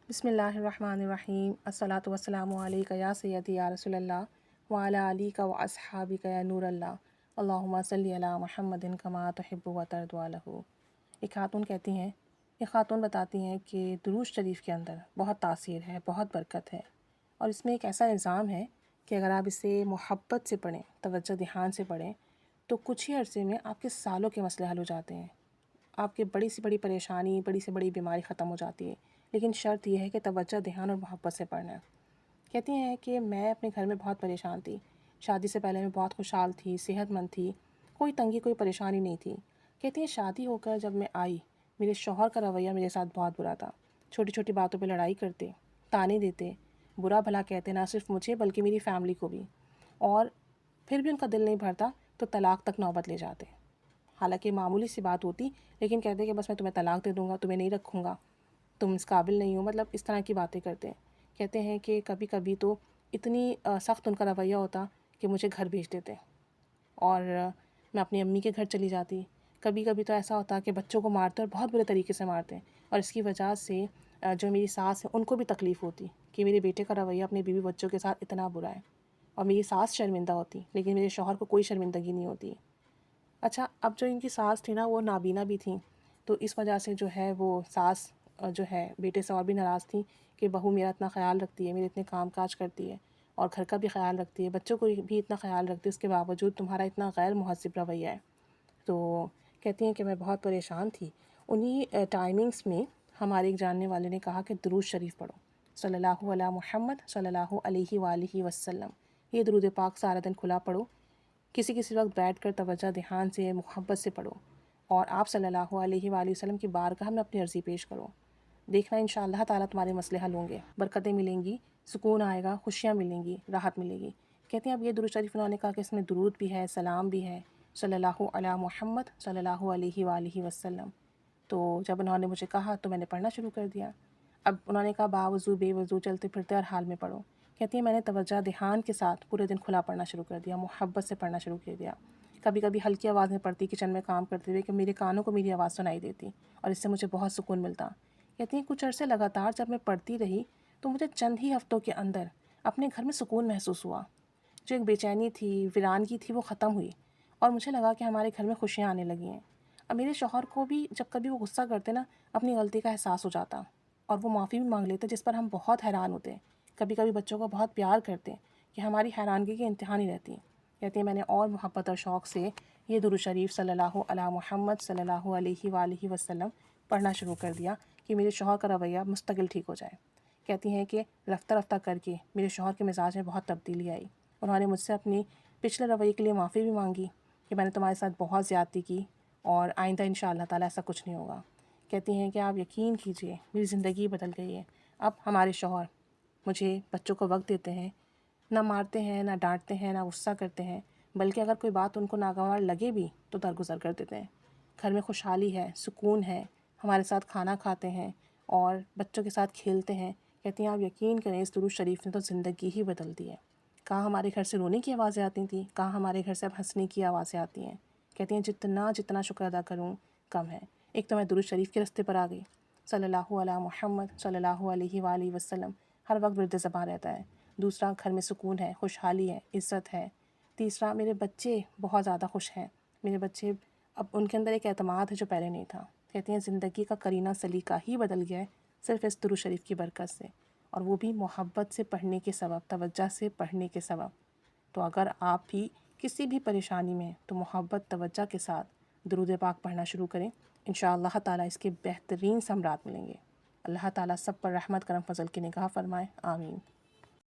بسم اللہ الرحمن الرحیم الصلاۃ والسلام علیک یا سیدی یا رسول اللہ وعلی علیک و اصحابک یا نور اللہ اللہم صلی علی محمد کما تحب و ترضی عنہ۔ ایک خاتون کہتی ہیں، ایک خاتون بتاتی ہیں کہ درود شریف کے اندر بہت تاثیر ہے، بہت برکت ہے، اور اس میں ایک ایسا نظام ہے کہ اگر آپ اسے محبت سے پڑھیں، توجہ دھیان سے پڑھیں، تو کچھ ہی عرصے میں آپ کے سالوں کے مسئلے حل ہو جاتے ہیں، آپ کی بڑی سے بڑی پریشانی، بڑی سے بڑی بیماری ختم ہو جاتی ہے، لیکن شرط یہ ہے کہ توجہ دھیان اور محبت سے پڑھنا ہے۔ کہتی ہیں کہ میں اپنے گھر میں بہت پریشان تھی، شادی سے پہلے میں بہت خوشحال تھی، صحت مند تھی، کوئی تنگی کوئی پریشانی نہیں تھی۔ کہتی ہیں شادی ہو کر جب میں آئی، میرے شوہر کا رویہ میرے ساتھ بہت برا تھا، چھوٹی چھوٹی باتوں پہ لڑائی کرتے، تانے دیتے، برا بھلا کہتے، نہ صرف مجھے بلکہ میری فیملی کو بھی، اور پھر بھی ان کا دل نہیں بھرتا تو طلاق تک نوبت لے جاتے۔ حالانکہ معمولی سی بات ہوتی، لیکن کہتے کہ بس میں تمہیں طلاق دے دوں گا، تمہیں نہیں رکھوں گا، تم اس قابل نہیں ہو، مطلب اس طرح کی باتیں کرتے ہیں۔ کہتے ہیں کہ کبھی کبھی تو اتنی سخت ان کا رویہ ہوتا کہ مجھے گھر بھیج دیتے، اور میں اپنی امی کے گھر چلی جاتی۔ کبھی کبھی تو ایسا ہوتا کہ بچوں کو مارتے اور بہت برے طریقے سے مارتے ہیں، اور اس کی وجہ سے جو میری ساس ہے ان کو بھی تکلیف ہوتی کہ میرے بیٹے کا رویہ اپنے بیوی بچوں کے ساتھ اتنا برا ہے، اور میری ساس شرمندہ ہوتی لیکن میرے شوہر کو کوئی شرمندگی نہیں ہوتی۔ اچھا، اب جو ان کی ساس تھی نا وہ نابینا بھی تھیں، تو اس وجہ سے جو ہے وہ ساس جو ہے بیٹے سے اور بھی ناراض تھیں کہ بہو میرا اتنا خیال رکھتی ہے، میرے اتنے کام کاج کرتی ہے، اور گھر کا بھی خیال رکھتی ہے، بچوں کو بھی اتنا خیال رکھتی ہے، اس کے باوجود تمہارا اتنا غیر مہذب رویہ ہے۔ تو کہتی ہیں کہ میں بہت پریشان تھی۔ انہی ٹائمنگز میں ہمارے ایک جاننے والے نے کہا کہ درود شریف پڑھو، صلی اللہ علیہ محمد صلی اللہ علیہ وآلہ وسلم۔ یہ درود پاک سارا دن کھلا پڑھو، کسی وقت بیٹھ کر توجہ دھیان سے محبت سے پڑھو، اور آپ صلی اللہ علیہ وآلہ وسلم کی بارگاہ میں اپنی عرضی پیش کرو۔ دیکھنا انشاءاللہ تعالیٰ تمہارے مسئلے حل ہوں گے، برکتیں ملیں گی، سکون آئے گا، خوشیاں ملیں گی، راحت ملے گی۔ کہتے ہیں اب یہ درود شریف انہوں نے کہا کہ اس میں درود بھی ہے، سلام بھی ہے، صلی اللہ علیہ محمد صلی اللہ علیہ وآلہ وسلم۔ تو جب انہوں نے مجھے کہا تو میں نے پڑھنا شروع کر دیا۔ اب انہوں نے کہا باوضو بے وضو چلتے پھرتے ہر حال میں پڑھو۔ کہتی ہیں میں نے توجہ دھیان کے ساتھ پورے دن کھلا پڑھنا شروع کر دیا، محبت سے پڑھنا شروع کر دیا۔ کبھی کبھی ہلکی آواز میں پڑھتی کچن میں کام کرتے ہوئے کہ میرے کانوں کو میری آواز سنائی دیتی، اور اس سے مجھے بہت سکون ملتا۔ کہتی ہیں کچھ عرصے لگاتار جب میں پڑھتی رہی تو مجھے چند ہی ہفتوں کے اندر اپنے گھر میں سکون محسوس ہوا، جو ایک بے چینی تھی، ویرانگی تھی، وہ ختم ہوئی، اور مجھے لگا کہ ہمارے گھر میں خوشیاں آنے لگی ہیں۔ اب میرے شوہر کو بھی جب کبھی وہ غصہ کرتے نا، اپنی غلطی کا احساس ہو جاتا، اور وہ معافی بھی مانگ لیتے، جس پر ہم بہت حیران ہوتے ہیں۔ کبھی کبھی بچوں کو بہت پیار کرتے ہیں کہ ہماری حیرانگی کی انتہا نہیں رہتی۔ کہتی ہیں میں نے اور محبت اور شوق سے یہ درود شریف صلی اللہ علیہ محمد صلی اللہ علیہ وآلہ وسلم پڑھنا شروع کر دیا کہ میرے شوہر کا رویہ مستقل ٹھیک ہو جائے۔ کہتی ہیں کہ رفتہ رفتہ کر کے میرے شوہر کے مزاج میں بہت تبدیلی آئی۔ انہوں نے مجھ سے اپنی پچھلے رویے کے لیے معافی بھی مانگی کہ میں نے تمہارے ساتھ بہت زیادتی کی، اور آئندہ انشاءاللہ تعالیٰ ایسا کچھ نہیں ہوگا۔ کہتی ہیں کہ آپ یقین کیجئے میری زندگی بدل گئی ہے۔ اب ہمارے شوہر مجھے بچوں کو وقت دیتے ہیں، نہ مارتے ہیں، نہ ڈانٹتے ہیں، نہ غصہ کرتے ہیں، بلکہ اگر کوئی بات ان کو ناگوار لگے بھی تو درگزر کر دیتے ہیں۔ گھر میں خوشحالی ہے، سکون ہے، ہمارے ساتھ کھانا کھاتے ہیں اور بچوں کے ساتھ کھیلتے ہیں۔ کہتی ہیں آپ یقین کریں اس درود شریف نے تو زندگی ہی بدل دی ہے۔ کہاں ہمارے گھر سے رونے کی آوازیں آتی تھیں، کہاں ہمارے گھر سے اب ہنسنے کی آوازیں آتی ہیں۔ کہتی ہیں جتنا شکر ادا کروں کم ہے۔ ایک تو میں درود شریف کے راستے پر آ گئی، صلی اللہ علیہ محمد صلی اللہ علیہ وآلہ وسلم ہر وقت ورد زبان رہتا ہے۔ دوسرا، گھر میں سکون ہے، خوشحالی ہے، عزت ہے۔ تیسرا، میرے بچے بہت زیادہ خوش ہیں، میرے بچے اب ان کے اندر ایک اعتماد ہے جو پہلے نہیں تھا۔ کہتی ہیں زندگی کا کرینہ سلیقہ ہی بدل گیا ہے صرف اس درود شریف کی برکت سے، اور وہ بھی محبت سے پڑھنے کے سبب، توجہ سے پڑھنے کے سبب۔ تو اگر آپ بھی کسی بھی پریشانی میں تو محبت توجہ کے ساتھ درود پاک پڑھنا شروع کریں، انشاءاللہ تعالیٰ اس کے بہترین ثمرات ملیں گے۔ اللہ تعالیٰ سب پر رحمت کرم فضل کی نگاہ فرمائے، آمین۔